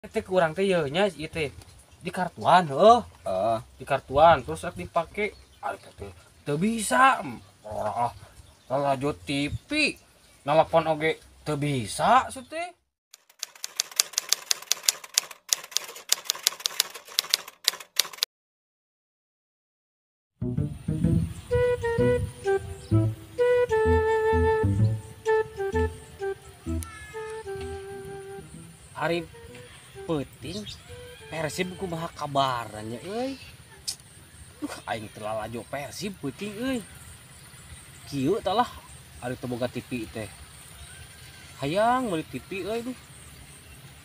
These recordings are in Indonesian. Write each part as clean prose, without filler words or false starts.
Teh kurang teh ye nya ieu teh di kartuan di kartuan terus rek dipake teh teu bisa lalajo TV nelpon oge teu bisa su teh. Hari penting Persib kumaha kabarannya euy. Aing teu lalajo Persib penting euy. Kieu tah lah ari teu boga TV teh. Hayang meuli TV euy duh.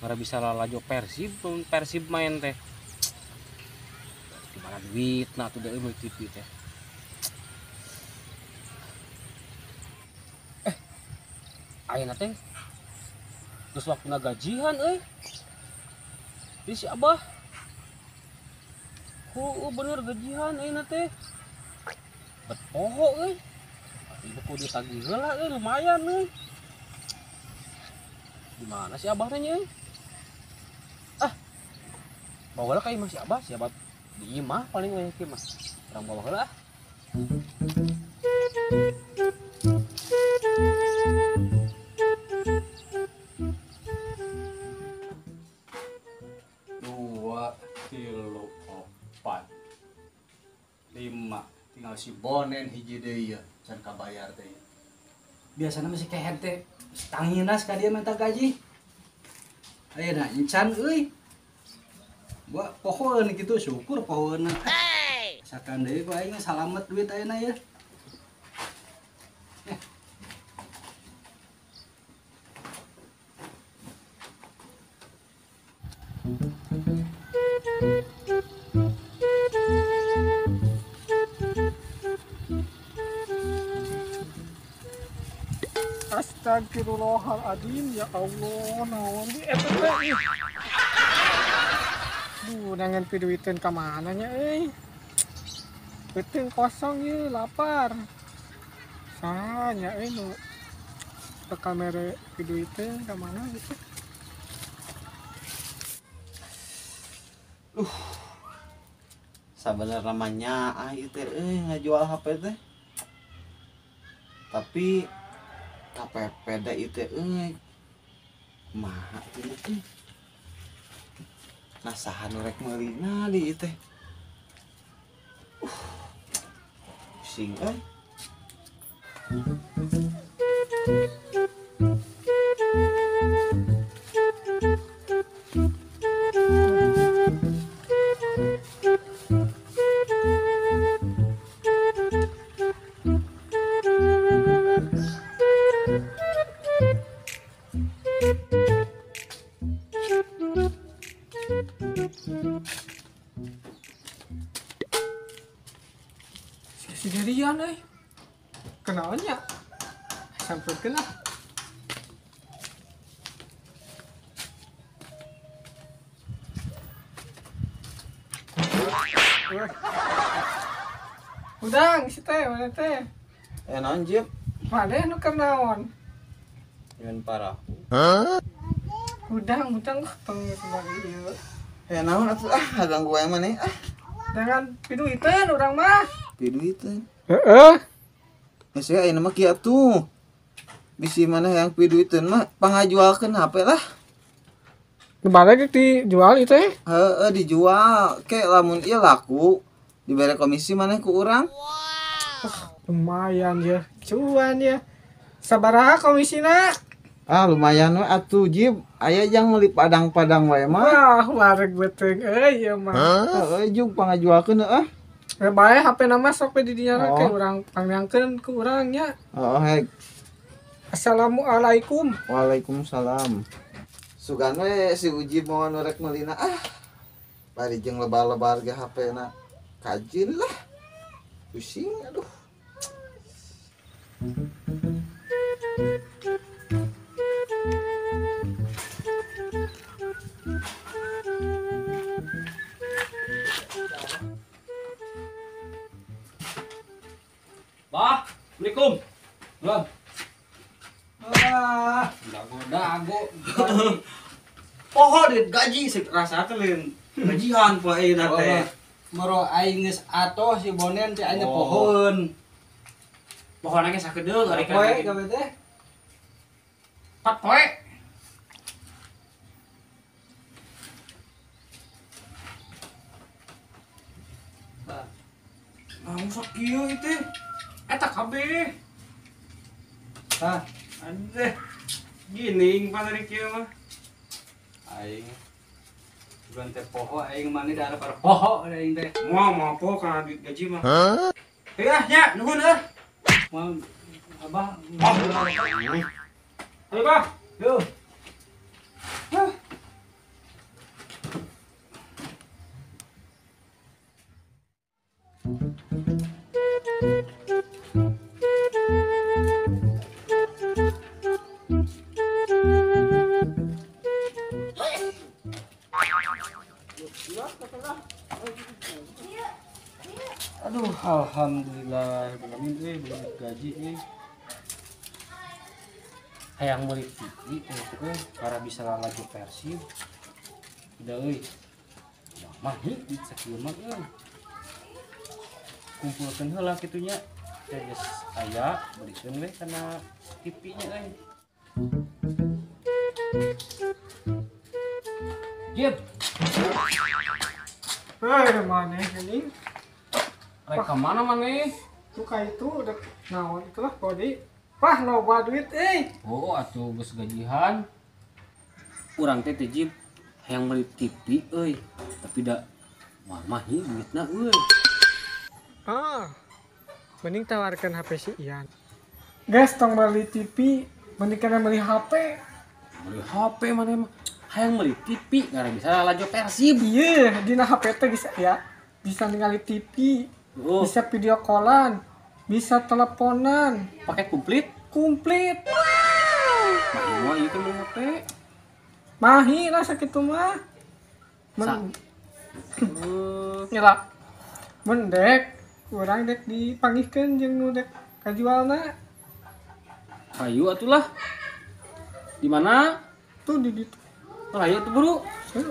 Mara bisa lalajo Persib, Persib main teh. Di mana duitna tuh deui meuli TV teh. Ayeuna teh geus waktuna gajian euy. Di si Abah. Bener gajian ayeuna teh. Bet poho euy. Ieu kudu ditagih heula euy lumayan euy. Di mana si Abah teh nya euy? Bawa lah ka imah si Abah di imah paling we kieu mah. Urang bawa heula ah. Dua, tilu, opat, lima, tinggal si Bonen hiji deui can kabayar teh. Biasana masih kehet teh tangina ka dia minta gaji. Ayeuna encan euy. Gua pohoeun kitu syukur pohoeunna. Sakan deui ku aing salamet duit ayeuna ya. Astagfirullahaladzim, ya Allah, naon di eta teh. Nangan piduiteun ka mana nya euy? Beuteung kosong ye, lapar. Sanya euy nu bakal mere piduiteun ka mana gitu. Sabenerna mah nyaah ieu teh ngajual HP teh. Tapi KPP da ieu teh kumaha teh. Nah saha nu rek meulina di ieu teh. Pusing euy. Sendirian euy. Kenaon nya? Sampeurkeun ah. Udang si teh, mana teh? Naon Jip? Made nu keur naon? Yeun parah. Udang tong sebagai ieu. Naon atuh ganggu wae maneh Dengan piduiteun urang mah. Piduiteun. Heeh. Geus ya ayeuna mah kieu atuh. Bisi maneh yang piduiteun mah pangajualkeun HP lah. Kemana dijual itu teh? Heeh dijual. Ke lamun ieu laku dibere komisi maneh ku urang. Lumayan ya, cuan ya. Sabaraha komisina? Lumayan we atuh Jib. Aya jang meuli padang-padang wae mah. Wah, wareg beuteung euy ieu mah. Heeh jeung pangajualkeun heuh. Bae HP nama sok we di dinya ke urang pangnyangkeun ku urang nya. Hek. Assalamualaikum. Waalaikumsalam. Sugan we si Uji mau nu rek meulina bari jeung lebar-lebar ge HP-na. Kajin lah. Pusing aduh. Bah, Assalamualaikum. Bang. Dago. Poho dit gaji rasa teh lain gajian poe ayeuna teh. Moro aing geus atoh si Bonen teh aya Oh. pohon. Pohonnya sakedeung ari Poe kan. gawe teh. 4 poe. Nah, sok kieu itu. Eta kabeh. Tah, Anjir. Gining pas dari kieu mah. Aing bukan teh poho aing mah ni da para poho aing teh. Mau apa kana duit gaji mah. Heh ah nya nuhun ah. mau Abah. Ayo Bah. Yo. Aduh, alhamdulillah belum gaji nih. Hayang meuli TV itu kan para bisa lalaju Persib. Udah euy. Mah hi di sakieu mah euy. Kumpulkeun heula kitunya. Teh geus aya beureun we kana TV-nya euy. Jep, Mana ini? rek ka mana maneh? Suka itu udah naon itulah kodi. Pah loba duit Oh, atuh geus gajihan. Urang teh Jip hayang meuli TV euy. Tapi da mah hi duitna euy. Mending tawarkan HP si Ian. Guys, tong beli TV, mending kana beli HP. Meuli HP maneh mah. Hayang meuli TV gara bisa lalaju Persib. Iya, dina HP teh bisa ya. Bisa ningali TV, Oh, bisa video callan, bisa teleponan, paket komplit. komplit. Mah ieu teh meuli HP. Mahi lah sakitu mah. Men nyela. Mendek, urang dek dipanggihkeun jeung nu dek kajualna. Hayu atulah. Di mana? Tuh di ditu. Hayu tuh buru.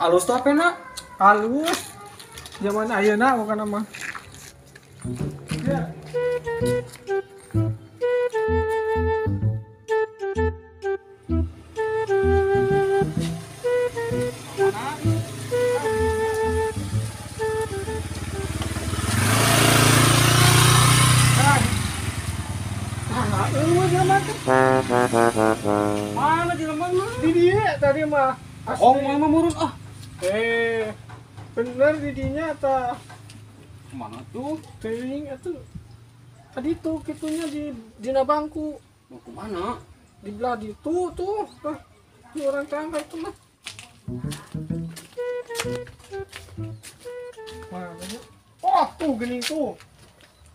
Alus tuh apena? Halus. Zaman ayeuna bukan mah. Ya. Mana di lemah mah? Di dia tadi mah. Oh, mama murun ah. Bener di dinya ta. Mana tuh? Teuing atuh. Tadi tuh kitunya di dina bangku. Mau ke mana? Di belah ditu tuh. Tah, di orang tangga itu mah. Mana nya? Oh, tuh gening tuh.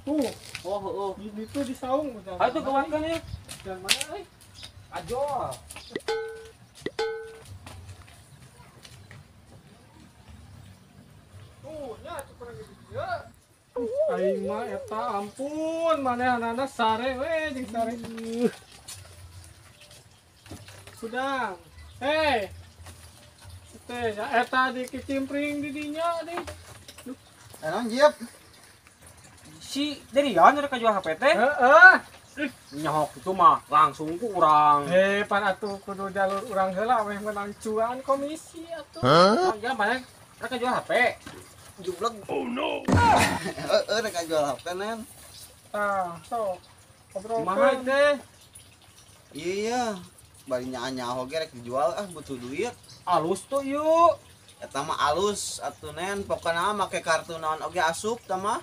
Tuh, Oh. di ditu di saung udah. Ayo tuh kawankan ya. Jangan mana euy? Ajo. Tuh, nya cepet gitu ya. Aing mah eta ampun, manehna sare we jeung sare. Sudah. Hei. Teh, ya eta dikicimpring di dinya nih. Emang Jip, Si dari ya nyari jual HP teh. Heeh. Nyohok itu mah langsung ku urang. Pan atuh kudu jalur urang heula weh menang cuan komisi atuh. Oh, ya mana? Mereka jual HP. jublek. Oh no. Rek jual HP nen. Tah, sok. Kumaha Obrolkeun. teh? Iya. Bari nyaho ge rek dijual butuh duit. Alus tuh yuk. Eta mah alus atuh nen, pokona make kartu naon oge asup tah mah.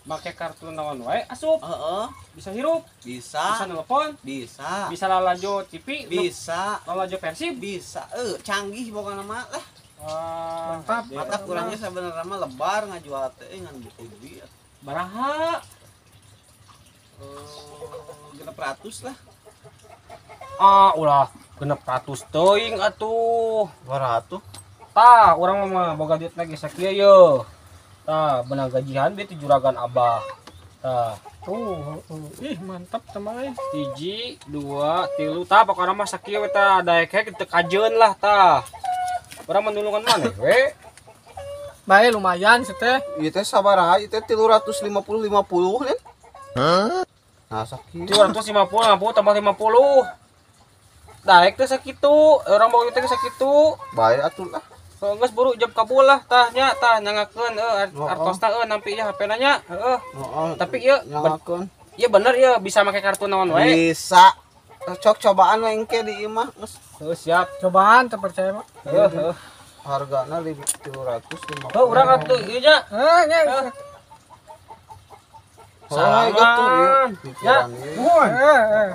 Make kartu naon wae asup. Heeh, Bisa hirup, bisa bisa. nelpon, Bisa. bisa lalajo TV, Bisa. lalajo Persib. Bisa. Canggih pokona mah lah. Wah, Mantap. Mata kurangnya sebenarnya mah lebar ngajual teh ngan butuh duit. baraha. 600 lah. Ulah genep ratus teuing atuh. 200. Tah, urang mah boga duit lagi sakieu yeuh. Tah, benang gajihan beuh ti juragan Abah. Tah, Ih, mantap teman. 1, 2, 3, tah pokona mah sakieu we tah daek teu kajeun lah tah. Orang menulungan mana we? Baik lumayan sih teh. Ieu teh sabaraha? Ieu teh 350 nih. Nah sakit. 250 tambah 50. Daek teh sakitu, orang bawa teh sakitu. Bae atuh lah. Geus buru jam kabul lah tah nyangakeun Oh. artosna nampi ya HP nanya. Heeh. Heeh. Tapi ieu nyangakeun. ieu bener ieu bisa make kartu naon we. Bisa. Cok cobaan we engke di imah geus Heuh siap. Cobaan terpercaya mah. Heuh. hargana 350. Heuh urang atuh ieu nya. Nya. Oh, gitu Ya. ya.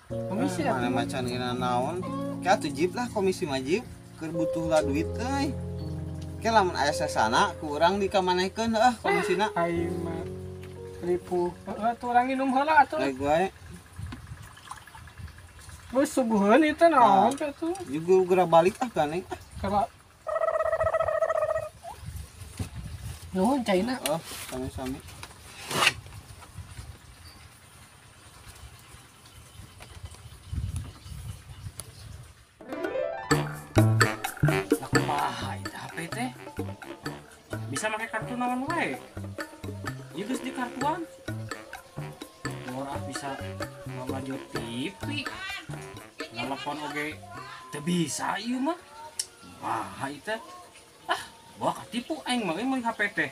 Komisi ya. Mana macan gina naon? Kayak tuh jeep lah komisi majib keur butuh lah duit euy. Kayak lamun aya sasana ku urang dikamanehkeun heuh komisina. Ai mah ribu. Tuh orang minum heula atuh. Baik wae. Terus subuheun itu naon teh tuh. Juga geura balik ah ganeng. Kalau nuhun China. Oh, sami-sami. Kumaha eta HP teh? Bisa make kartu naon wae? Ieu geus di kartuan. Ora bisa ngalajut TV. Telepon oge teu bisa ieu mah. Kumaha eta? Ah, gua katipu aing mah meuli HP teh.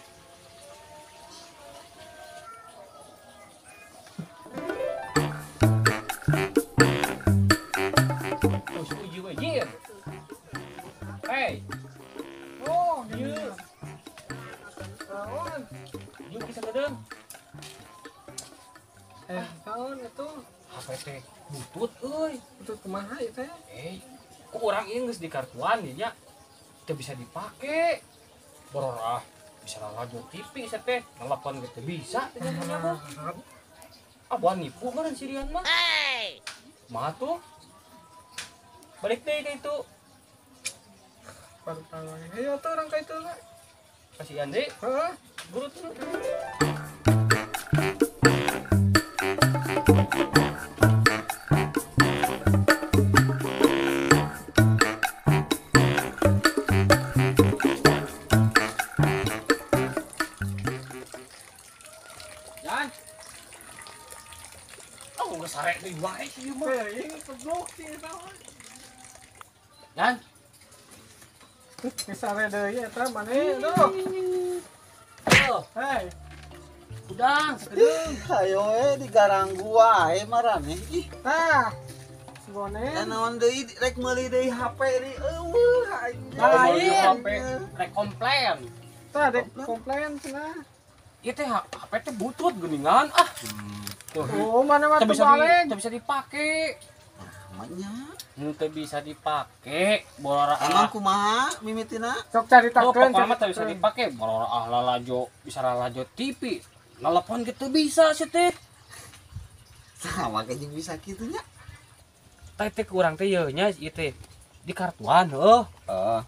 Oh, uji we jir. Hey, Oh, ieu. naon? Ieu bisa gedeung. Naon itu? HP teh butut euy. Itu kumaha ieu teh? Ku urang ieu geus di kartuan ieu nya. Teu bisa dipake. Bororah bisa laju TV saya teh, telepon gitu bisa jadinya mah. Abah nipu meureun sirian mah. Mah tuh. Balik deui ka itu. Baru tahu. Ayo tuh orang ka itu lah. Kasihan deui. Heeh. Guru tuh. Jan. Oh, geus sare deui wae si ieu mah. Ini keblok sih naon. Jan. Kesare deui eta maneh tuh. Oh, Hei, udang sakedeung. Hayo digarang gua marane. Ih, tah. da Sibonen. naon deui rek meuli deui HP deui. Eueuh aing. Lain. HP rek komplain. Tah dek komplain cenah. Ieu teh HP teh butut geuningan ah. Tuh. Oh, mana mah Teu bisa balik. teu bisa dipake. Namanya. Teu bisa dipake. Borora Emang kumaha mimitina? Sok cari Oh, takkeun. pokoknya mah teu bisa dipake. Borora lalajo bisa lalajo TV. Telepon gitu bisa sih teh. Sama kayak bisa kitu nya. Teh teh kurang teh ieu nya ieu teh di kartuan heuh.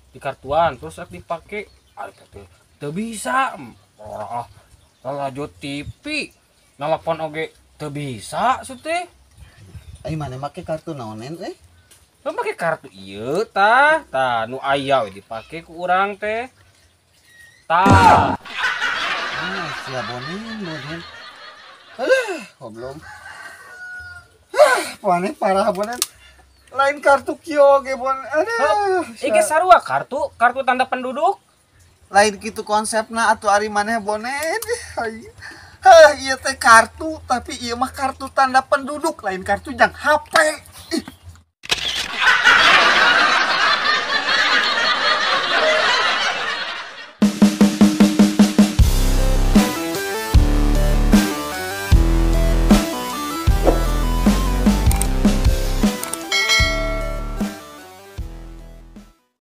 Di kartuan terus rek dipake. Ah teh teu bisa. Borora lalajo TV. Telepon oge teu bisa sih teh. Ai mana make kartu naonen Lu make kartu ieu tah, nu aya we dipake ku urang teh. Tah. Ah, siap bonen. Goblok. Bonen parah bonen. Lain kartu kio ge bon. Aduh. Iki sarua kartu tanda penduduk. Lain gitu konsepna atuh ari maneh bonen. Hah, ieu teh kartu tapi ieu mah kartu tanda penduduk, lain kartu jang HP.